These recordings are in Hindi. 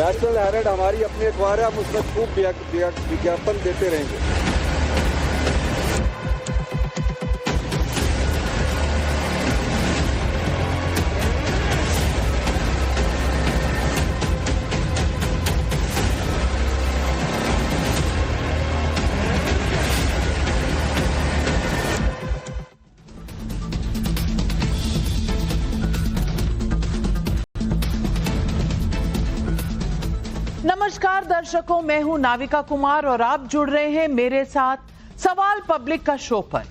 नेशनल हेराल्ड हमारी अपनी अखबार है, हम उसमें खूब विज्ञापन देते रहेंगे। नमस्कार दर्शकों, मैं हूं नाविका कुमार और आप जुड़ रहे हैं मेरे साथ सवाल पब्लिक का शो पर।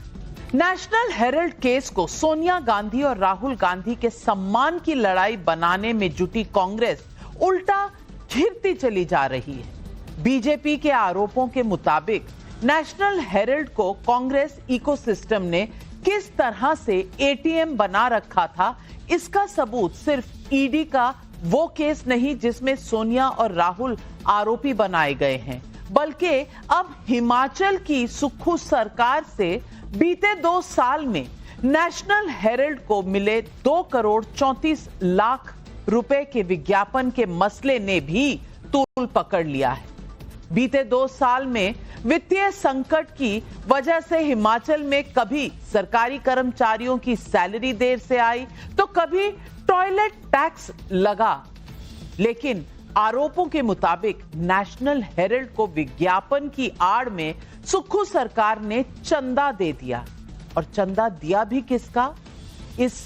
नेशनल हेराल्ड केस को सोनिया गांधी और राहुल गांधी के सम्मान की लड़ाई बनाने में जुटी कांग्रेस उल्टा घिरती चली जा रही है। बीजेपी के आरोपों के मुताबिक नेशनल हेराल्ड को कांग्रेस इकोसिस्टम ने किस तरह से एटीएम बना रखा था, इसका सबूत सिर्फ ईडी का वो केस नहीं जिसमें सोनिया और राहुल आरोपी बनाए गए हैं, बल्कि अब हिमाचल की सुक्खू सरकार से बीते 2 साल में नेशनल हेराल्ड को मिले 2 करोड़ 34 लाख रुपए के विज्ञापन के मसले ने भी तूल पकड़ लिया है। बीते 2 साल में वित्तीय संकट की वजह से हिमाचल में कभी सरकारी कर्मचारियों की सैलरी देर से आई तो कभी टॉयलेट टैक्स लगा, लेकिन आरोपों के मुताबिक नेशनल हेराल्ड को विज्ञापन की आड़ में सुक्खू सरकार ने चंदा दे दिया। और चंदा दिया भी किसका? इस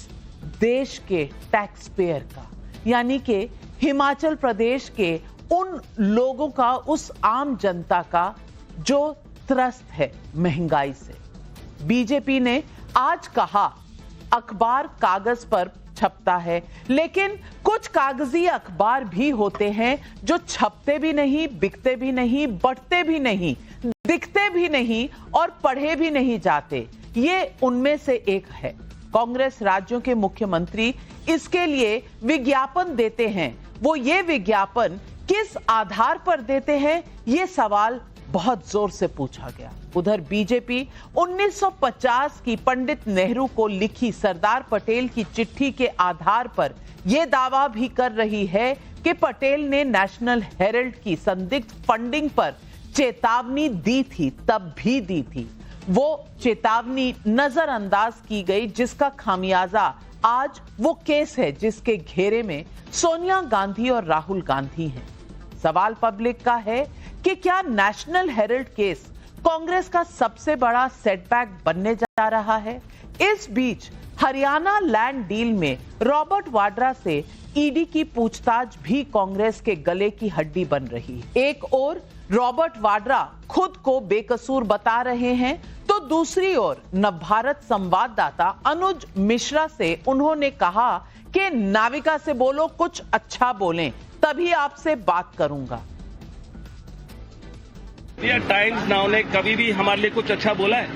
देश के टैक्स पेयर का, यानी कि हिमाचल प्रदेश के उन लोगों का, उस आम जनता का जो त्रस्त है महंगाई से। बीजेपी ने आज कहा अखबार कागज पर छपता है, लेकिन कुछ कागजी अखबार भी होते हैं जो छपते भी नहीं, बिकते भी नहीं, बंटते भी नहीं, दिखते भी नहीं और पढ़े भी नहीं जाते। ये उनमें से एक है। कांग्रेस राज्यों के मुख्यमंत्री इसके लिए विज्ञापन देते हैं। वो ये विज्ञापन किस आधार पर देते हैं, ये सवाल बहुत जोर से पूछा गया। उधर बीजेपी 1950 की पंडित नेहरू को लिखी सरदार पटेल की चिट्ठी के आधार पर यह दावा भी कर रही है कि पटेल ने नेशनल हेराल्ड की संदिग्ध फंडिंग पर चेतावनी दी थी, तब भी दी थी। वो चेतावनी नजरअंदाज की गई, जिसका खामियाजा आज वो केस है जिसके घेरे में सोनिया गांधी और राहुल गांधी हैं। सवाल पब्लिक का है कि क्या नेशनल हेराल्ड केस कांग्रेस का सबसे बड़ा सेटबैक बनने जा रहा है? इस बीच हरियाणा लैंड डील में रॉबर्ट वाड्रा से ईडी की पूछताछ भी कांग्रेस के गले की हड्डी बन रही है। एक ओर रॉबर्ट वाड्रा खुद को बेकसूर बता रहे हैं, तो दूसरी ओर नवभारत संवाददाता अनुज मिश्रा से उन्होंने कहा कि नाविका से बोलो कुछ अच्छा बोलें, तभी आपसे बात करूंगा। टाइम्स नाउ ने कभी भी हमारे लिए कुछ अच्छा बोला है?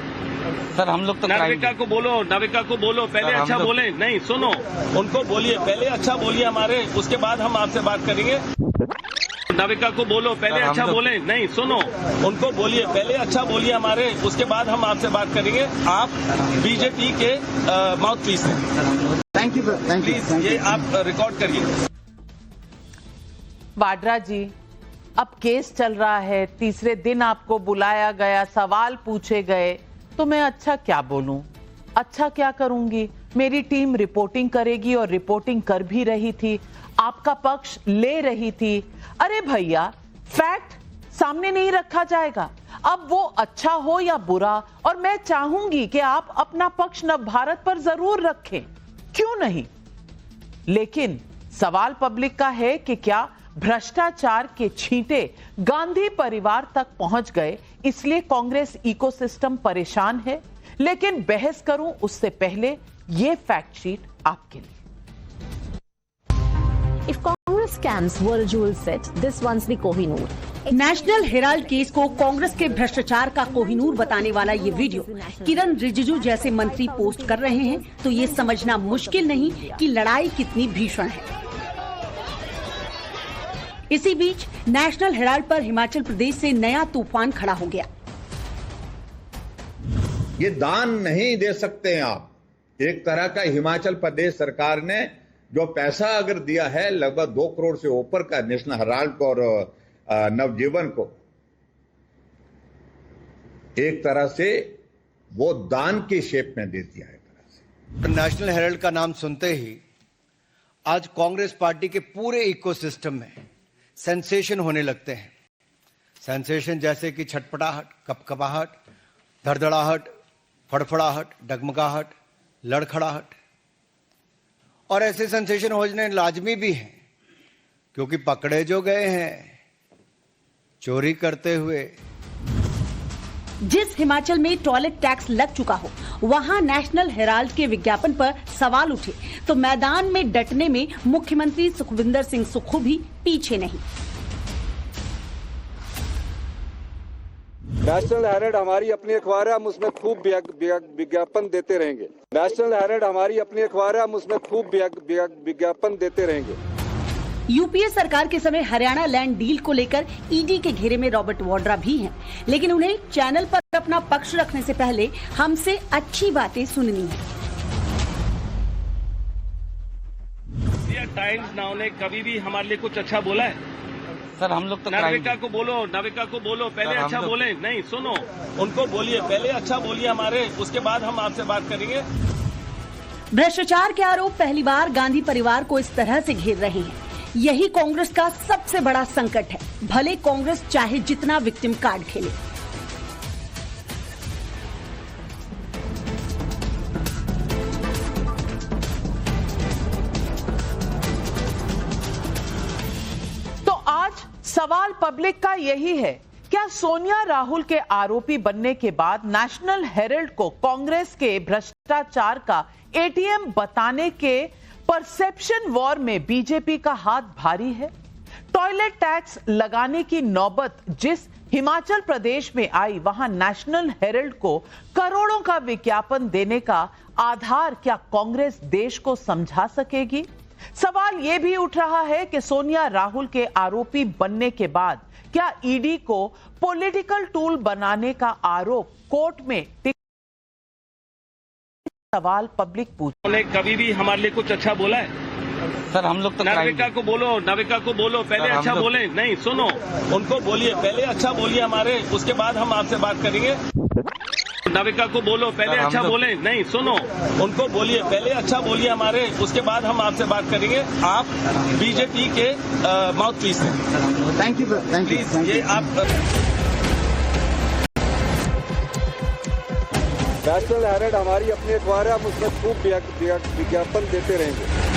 सर हम लोग तो नाविका को बोलो पहले अच्छा बोले। नहीं सुनो, उनको बोलिए, पहले अच्छा बोलिए हमारे, उसके बाद हम आपसे बात करेंगे। नाविका को बोलो पहले अच्छा बोले। नहीं सुनो, उनको बोलिए, पहले अच्छा बोलिए हमारे, उसके बाद हम आपसे बात करेंगे। आप बीजेपी के माउथ पीस हैं। थैंक यू प्लीज ये आप रिकॉर्ड करिए। वाड्रा जी, अब केस चल रहा है, तीसरे दिन आपको बुलाया गया, सवाल पूछे गए, तो मैं अच्छा क्या बोलूं, अच्छा क्या करूंगी? मेरी टीम रिपोर्टिंग करेगी और रिपोर्टिंग कर भी रही थी, आपका पक्ष ले रही थी। अरे भैया, फैक्ट सामने नहीं रखा जाएगा, अब वो अच्छा हो या बुरा, और मैं चाहूंगी कि आप अपना पक्ष नवभारत पर जरूर रखें, क्यों नहीं? लेकिन सवाल पब्लिक का है कि क्या भ्रष्टाचार के छींटे गांधी परिवार तक पहुंच गए, इसलिए कांग्रेस इकोसिस्टम परेशान है? लेकिन बहस करूं उससे पहले ये फैक्ट शीट आपके लिए। If Congress scams were a jewel set, this one's the Kohinoor. National Herald case को कांग्रेस के भ्रष्टाचार का कोहिनूर बताने वाला ये वीडियो किरण रिजिजू जैसे मंत्री पोस्ट कर रहे हैं, तो ये समझना मुश्किल नहीं कि लड़ाई कितनी भीषण है। इसी बीच नेशनल हेराल्ड पर हिमाचल प्रदेश से नया तूफान खड़ा हो गया। ये दान नहीं दे सकते आप। एक तरह का हिमाचल प्रदेश सरकार ने जो पैसा अगर दिया है लगभग 2 करोड़ से ऊपर का नेशनल हेराल्ड को और नवजीवन को, एक तरह से वो दान की शेप में दे दिया है। नेशनल हेराल्ड का नाम सुनते ही आज कांग्रेस पार्टी के पूरे इकोसिस्टम में सेंसेशन होने लगते हैं। सेंसेशन जैसे कि छटपटाहट, कपकपाहट, धड़धड़ाहट, फड़फड़ाहट, डगमगाहट, लड़खड़ाहट, और ऐसे सेंसेशन होने लाजमी भी हैं क्योंकि पकड़े जो गए हैं चोरी करते हुए। जिस हिमाचल में टॉयलेट टैक्स लग चुका हो, वहां नेशनल हेराल्ड के विज्ञापन पर सवाल उठे तो मैदान में डटने में मुख्यमंत्री सुखविंदर सिंह सुक्खू भी पीछे नहीं। नेशनल हेराल्ड हमारी अपनी अखबार है, हम उसमें खूब विज्ञापन देते रहेंगे। नेशनल हेराल्ड हमारी अपनी अखबार है, हम उसमें खूब विज्ञापन देते रहेंगे। यूपीए सरकार के समय हरियाणा लैंड डील को लेकर ईडी के घेरे में रॉबर्ट वाड्रा भी हैं, लेकिन उन्हें चैनल पर अपना पक्ष रखने से पहले हमसे अच्छी बातें सुननी है। टाइम्स नाउ ने कभी भी हमारे लिए कुछ अच्छा बोला है? सर हम लोग तो नाविका को बोलो पहले अच्छा बोले। नहीं, सुनो, उनको बोलिए, पहले अच्छा बोलिए हमारे, उसके बाद हम आपसे बात करेंगे। भ्रष्टाचार के आरोप पहली बार गांधी परिवार को इस तरह से घेर रहे हैं। यही कांग्रेस का सबसे बड़ा संकट है, भले कांग्रेस चाहे जितना विक्टिम कार्ड खेले। तो आज सवाल पब्लिक का यही है, क्या सोनिया राहुल के आरोपी बनने के बाद नेशनल हेराल्ड को कांग्रेस के भ्रष्टाचार का एटीएम बताने के परसेप्शन वॉर में बीजेपी का हाथ भारी है? टॉयलेट टैक्स लगाने की नौबत जिस हिमाचल प्रदेश में आई, वहां नेशनल हेराल्ड को करोड़ों का विज्ञापन देने का आधार क्या कांग्रेस देश को समझा सकेगी? सवाल यह भी उठ रहा है कि सोनिया राहुल के आरोपी बनने के बाद क्या ईडी को पॉलिटिकल टूल बनाने का आरोप कोर्ट में सवाल पब्लिक पूछ। उन्होंने कभी भी हमारे लिए कुछ अच्छा बोला है? सर हम लोग तो नाविका को बोलो पहले अच्छा बोले। नहीं, सुनो, उनको बोलिए, पहले अच्छा बोलिए हमारे, उसके बाद हम आपसे बात करेंगे। नाविका को बोलो पहले अच्छा बोले। नहीं, सुनो, उनको बोलिए, पहले अच्छा बोलिए हमारे, उसके बाद हम आपसे बात करेंगे। आप बीजेपी के माउथ पीस हैं। थैंक यू प्लीज ये आप नेशनल हेराल्ड हमारी अपनी अखबार है, हम उसमें खूब विज्ञापन देते रहेंगे।